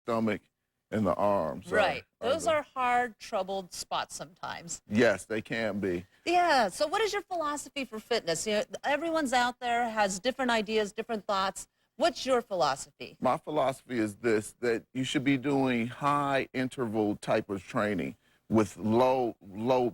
stomach, and the arms. Right. Those are hard, troubled spots sometimes. Yes, they can be. Yeah. So what is your philosophy for fitness? You know, everyone's out there has different ideas, different thoughts. What's your philosophy? My philosophy is this, that you should be doing high interval type of training with low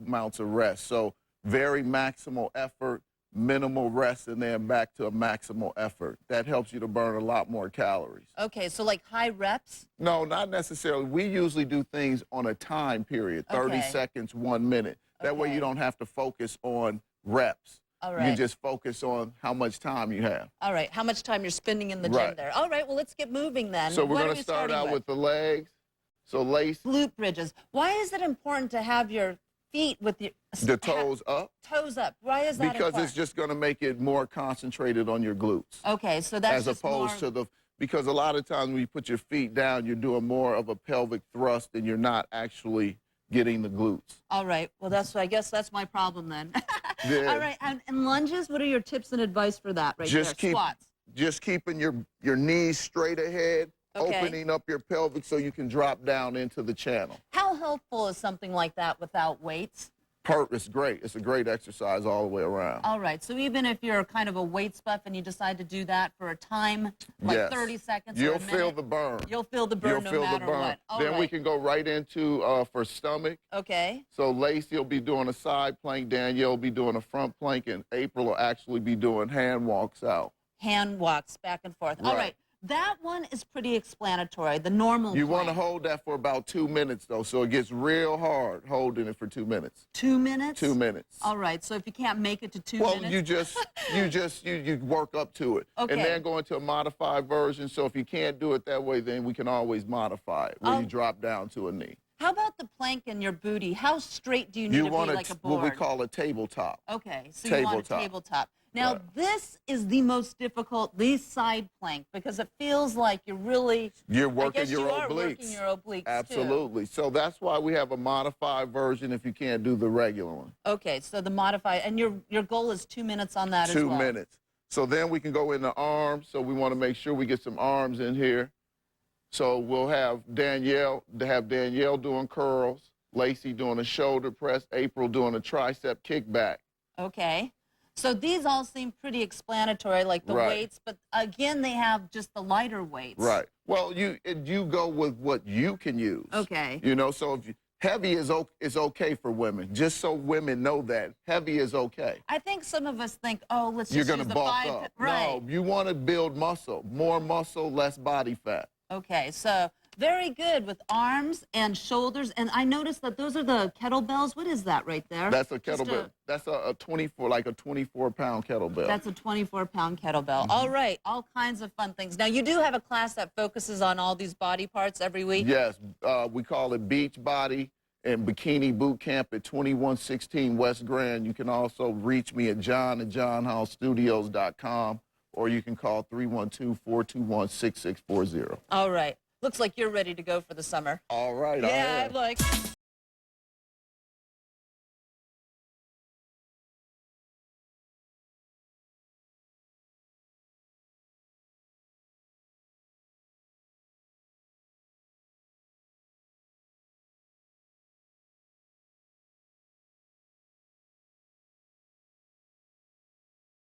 amounts of rest. So very maximal effort, minimal rest, and then back to a maximal effort. That helps you to burn a lot more calories. Okay, so like high reps? No, not necessarily. We usually do things on a time period, 30 seconds, 1 minute. That way you don't have to focus on reps. All right. You can just focus on how much time you have. All right, how much time you're spending in the gym there. All right, well, let's get moving then. So we're going to start out with the legs. So lace. Glute bridges. Why is it important to have your feet with the toes up? Toes up. Why is that important? Because it's just going to make it more concentrated on your glutes. Okay, so that's as opposed to the, because a lot of times when you put your feet down, you're doing more of a pelvic thrust and you're not actually getting the glutes. All right, well, I guess that's my problem then. Yeah. All right, and lunges, what are your tips and advice for that Squats. Just keeping your knees straight ahead, opening up your pelvic so you can drop down into the channel. How helpful is something like that without weights? It's great. It's a great exercise all the way around. All right, so even if you're kind of a weights buff and you decide to do that for a time, like 30 seconds or a minute, feel the burn. You'll feel the burn no matter what. Then we can go right into for stomach. Okay. So Lacey will be doing a side plank, Danielle will be doing a front plank, and April will actually be doing hand walks out. Hand walks back and forth. All right. That one is pretty explanatory, the normal You want to hold that for about 2 minutes, though, so it gets real hard holding it for 2 minutes. 2 minutes? 2 minutes. All right, so if you can't make it to 2 minutes? Well, you work up to it. Okay. And then go into a modified version, so if you can't do it that way, then we can always modify it, where you drop down to a knee. How about the plank in your booty? How straight do you need to be like a board? What we call a tabletop. Okay, so you want a tabletop. Now, this is the most difficult, the side plank, because it feels like you're working your obliques. Working your obliques, absolutely. Too. So that's why we have a modified version if you can't do the regular one. Okay, so the modified, and your goal is 2 minutes on that as well. 2 minutes. So then we can go into arms, so we want to make sure we get some arms in here. So we'll have Danielle doing curls, Lacey doing a shoulder press, April doing a tricep kickback. Okay. So these all seem pretty explanatory, like the weights, but again, they have just the lighter weights. Right. Well, you go with what you can use. Okay. You know, so if heavy is okay for women, just so women know that heavy is okay. I think some of us think, oh, let's You're just gonna use the bulk 5. up. Right. No, you want to build muscle, more muscle, less body fat. Okay, so very good with arms and shoulders. And I noticed that those are the kettlebells. What is that right there? That's a kettlebell. That's a 24-pound kettlebell. That's a 24-pound kettlebell. All right, all kinds of fun things. Now, you do have a class that focuses on all these body parts every week? Yes, we call it Beach Body and Bikini Boot Camp at 2116 West Grand. You can also reach me at john@johnhousestudios.com, or you can call 312-421-6640. All right. Looks like you're ready to go for the summer. All right. Yeah, like...